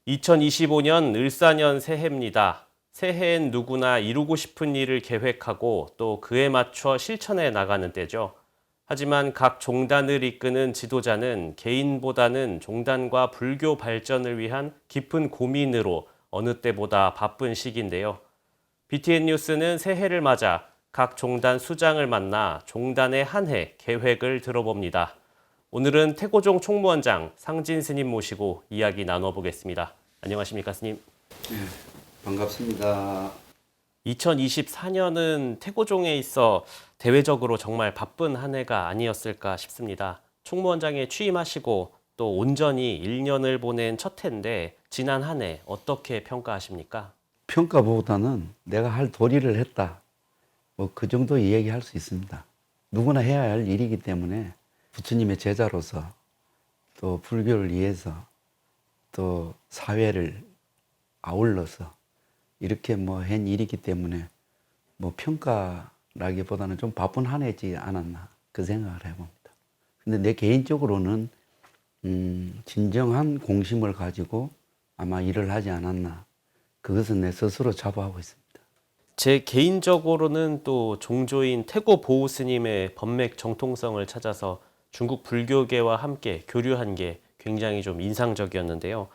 2025년 을사년 새해입니다. 새해엔 누구나 이루고 싶은 일을 계획하고 또 그에 맞춰 실천해 나가는 때죠. 하지만 각 종단을 이끄는 지도자는 개인보다는 종단과 불교 발전을 위한 깊은 고민으로 어느 때보다 바쁜 시기인데요. BTN 뉴스는 새해를 맞아 각 종단 수장을 만나 종단의 한 해 계획을 들어봅니다. 오늘은 태고종 총무원장 상진 스님 모시고 이야기 나눠보겠습니다. 안녕하십니까, 스님? 네, 반갑습니다. 2024년은 태고종에 있어 대외적으로 정말 바쁜 한 해가 아니었을까 싶습니다. 총무원장에 취임하시고 또 온전히 1년을 보낸 첫 해인데 지난 한 해 어떻게 평가하십니까? 평가보다는 내가 할 도리를 했다. 뭐 그 정도 이야기할 수 있습니다. 누구나 해야 할 일이기 때문에 부처님의 제자로서 또 불교를 위해서 또 사회를 아울러서 이렇게 뭐 한 일이기 때문에 뭐 평가라기보다는 좀 바쁜 한 해지 않았나 그 생각을 해봅니다. 근데 내 개인적으로는 진정한 공심을 가지고 아마 일을 하지 않았나 그것은 내 스스로 자부하고 있습니다. 제 개인적으로는 또 종조인 태고 보우 스님의 법맥 정통성을 찾아서 중국 불교계와 함께 교류한 게 굉장히 좀 인상적이었는데요.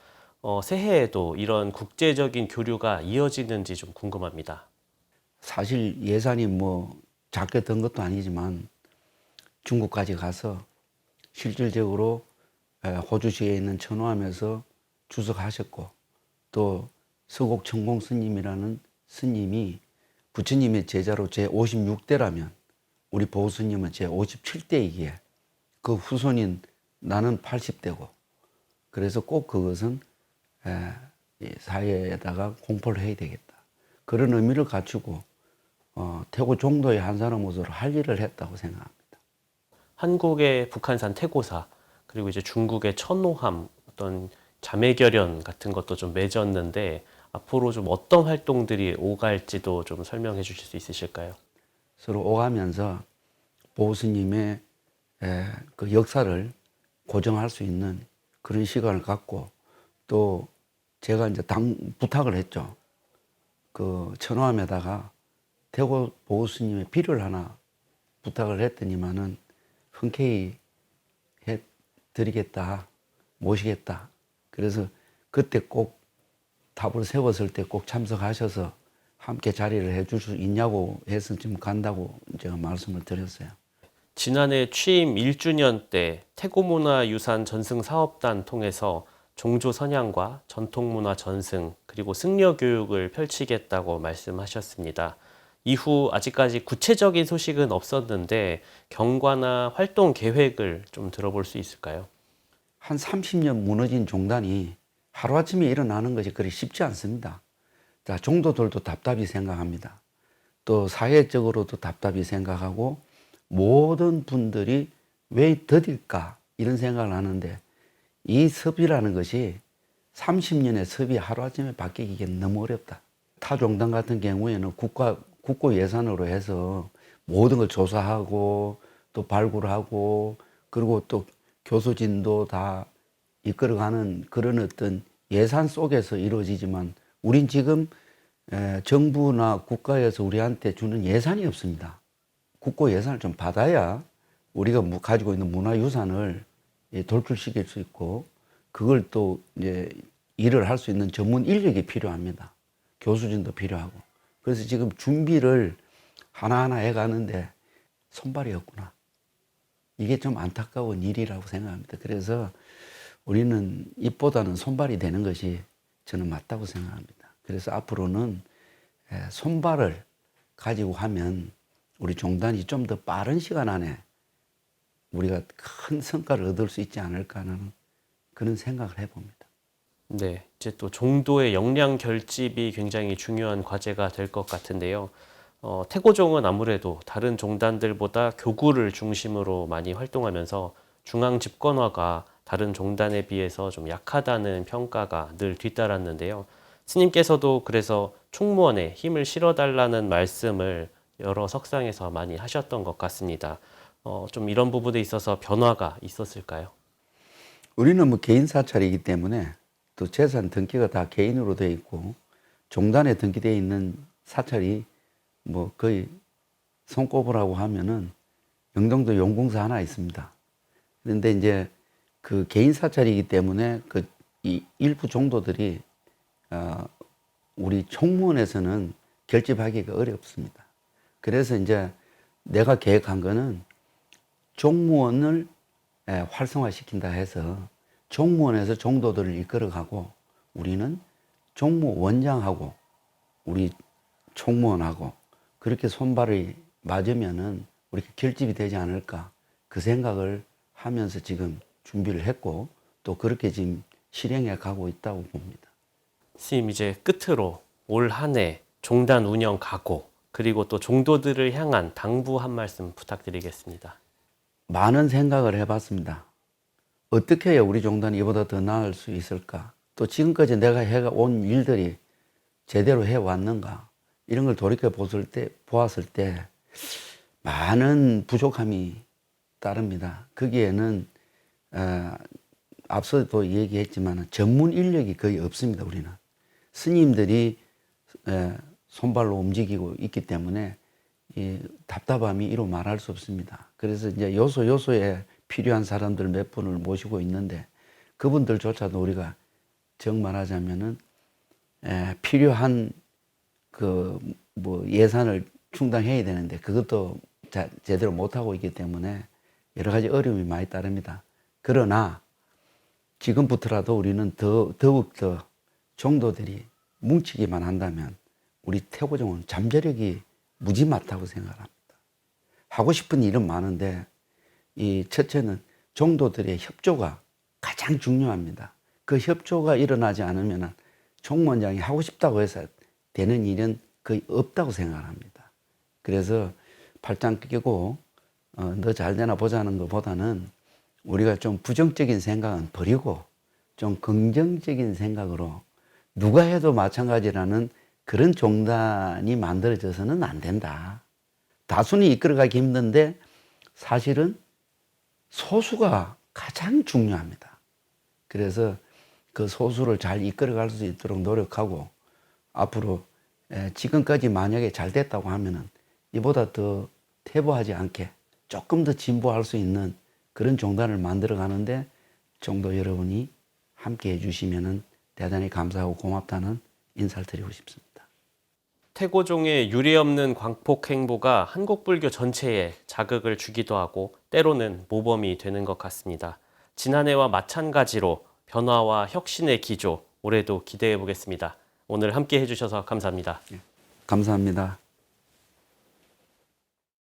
새해에도 이런 국제적인 교류가 이어지는지 좀 궁금합니다. 사실 예산이 뭐 작게 든 것도 아니지만 중국까지 가서 실질적으로 호주시에 있는 천호함에서 주석하셨고 또 서곡천공 스님이라는 스님이 부처님의 제자로 제56대라면 우리 보우 스님은 제57대이기에 그 후손인 나는 80대고 그래서 꼭 그것은 사회에다가 공포를 해야 되겠다. 그런 의미를 갖추고 태고 종도의 한 사람으로서 할 일을 했다고 생각합니다. 한국의 북한산 태고사 그리고 이제 중국의 천호함 어떤 자매결연 같은 것도 좀 맺었는데 앞으로 좀 어떤 활동들이 오갈지도 좀 설명해 주실 수 있으실까요? 서로 오가면서 보우 스님의 그 역사를 고정할 수 있는 그런 시간을 갖고 또 제가 이제 부탁을 했죠. 그 천호함에다가 태고 보우 스님의 비를 하나 부탁을 했더니만은 흔쾌히 해 드리겠다, 모시겠다. 그래서 그때 꼭 답을 세웠을 때 꼭 참석하셔서 함께 자리를 해줄 수 있냐고 해서 지금 간다고 제가 말씀을 드렸어요. 지난해 취임 1주년 때 태고문화유산 전승사업단 통해서 종조 선양과 전통문화 전승 그리고 승려 교육을 펼치겠다고 말씀하셨습니다. 이후 아직까지 구체적인 소식은 없었는데 경과나 활동 계획을 좀 들어볼 수 있을까요? 한 30년 무너진 종단이 하루아침에 일어나는 것이 그리 쉽지 않습니다. 자, 종도들도 답답히 생각합니다. 또 사회적으로도 답답히 생각하고 모든 분들이 왜 더딜까 이런 생각을 하는데 이 섭이라는 것이 30년의 섭이 하루아침에 바뀌기 너무 어렵다. 타 종단 같은 경우에는 국고 예산으로 해서 모든 걸 조사하고 또 발굴하고 그리고 또 교수진도 다 이끌어가는 그런 어떤 예산 속에서 이루어지지만 우린 지금 정부나 국가에서 우리한테 주는 예산이 없습니다. 국고 예산을 좀 받아야 우리가 가지고 있는 문화유산을 돌출시킬 수 있고 그걸 또 이제 일을 할 수 있는 전문 인력이 필요합니다. 교수진도 필요하고. 그래서 지금 준비를 하나하나 해가는데 손발이 없구나. 이게 좀 안타까운 일이라고 생각합니다. 그래서 우리는 입보다는 손발이 되는 것이 저는 맞다고 생각합니다. 그래서 앞으로는 손발을 가지고 하면 우리 종단이 좀 더 빠른 시간 안에 우리가 큰 성과를 얻을 수 있지 않을까 하는 그런 생각을 해봅니다. 네, 이제 또 종도의 역량 결집이 굉장히 중요한 과제가 될 것 같은데요. 태고종은 아무래도 다른 종단들보다 교구를 중심으로 많이 활동하면서 중앙 집권화가 다른 종단에 비해서 좀 약하다는 평가가 늘 뒤따랐는데요. 스님께서도 그래서 총무원에 힘을 실어달라는 말씀을 여러 석상에서 많이 하셨던 것 같습니다. 좀 이런 부분에 있어서 변화가 있었을까요? 우리는 뭐 개인 사찰이기 때문에 또 재산 등기가 다 개인으로 돼 있고 종단에 등기되어 있는 사찰이 뭐 거의 손꼽으라고 하면은 영종도 용궁사 하나 있습니다. 그런데 이제 그 개인 사찰이기 때문에 그 이 일부 종도들이 우리 총무원에서는 결집하기가 어렵습니다. 그래서 이제 내가 계획한 거는 종무원을 활성화시킨다 해서 종무원에서 종도들을 이끌어가고 우리는 종무원장하고 우리 총무원하고 그렇게 손발이 맞으면은 우리 결집이 되지 않을까 그 생각을 하면서 지금 준비를 했고 또 그렇게 지금 실행해 가고 있다고 봅니다. 스님 이제 끝으로 올 한 해 종단 운영 각오 그리고 또 종도들을 향한 당부 한 말씀 부탁드리겠습니다. 많은 생각을 해봤습니다. 어떻게 해야 우리 종단이 이보다 더 나을 수 있을까? 또 지금까지 내가 해온 일들이 제대로 해왔는가? 이런 걸 돌이켜 보았을 때 많은 부족함이 따릅니다. 거기에는 앞서도 얘기했지만 전문 인력이 거의 없습니다. 우리는 스님들이 손발로 움직이고 있기 때문에 이 답답함이 이루 말할 수 없습니다. 그래서 이제 요소요소에 필요한 사람들 몇 분을 모시고 있는데 그분들조차도 우리가 정말하자면은 필요한 그 뭐 예산을 충당해야 되는데 그것도 제대로 못하고 있기 때문에 여러 가지 어려움이 많이 따릅니다. 그러나 지금부터라도 우리는 더욱더 종도들이 뭉치기만 한다면 우리 태고종은 잠재력이 무지 많다고 생각합니다. 하고 싶은 일은 많은데 이 첫째는 종도들의 협조가 가장 중요합니다. 그 협조가 일어나지 않으면 총무원장이 하고 싶다고 해서 되는 일은 거의 없다고 생각합니다. 그래서 팔짱 끼고 너 잘 되나 보자는 것보다는 우리가 좀 부정적인 생각은 버리고 좀 긍정적인 생각으로 누가 해도 마찬가지라는 그런 종단이 만들어져서는 안 된다. 다수는 이끌어가기 힘든데 사실은 소수가 가장 중요합니다. 그래서 그 소수를 잘 이끌어갈 수 있도록 노력하고 앞으로 지금까지 만약에 잘 됐다고 하면은 이보다 더 퇴보하지 않게 조금 더 진보할 수 있는 그런 종단을 만들어 가는데 종도 여러분이 함께 해주시면은 대단히 감사하고 고맙다는 인사를 드리고 싶습니다. 태고종의 유례없는 광폭 행보가 한국 불교 전체에 자극을 주기도 하고 때로는 모범이 되는 것 같습니다. 지난해와 마찬가지로 변화와 혁신의 기조 올해도 기대해 보겠습니다. 오늘 함께 해주셔서 감사합니다. 감사합니다.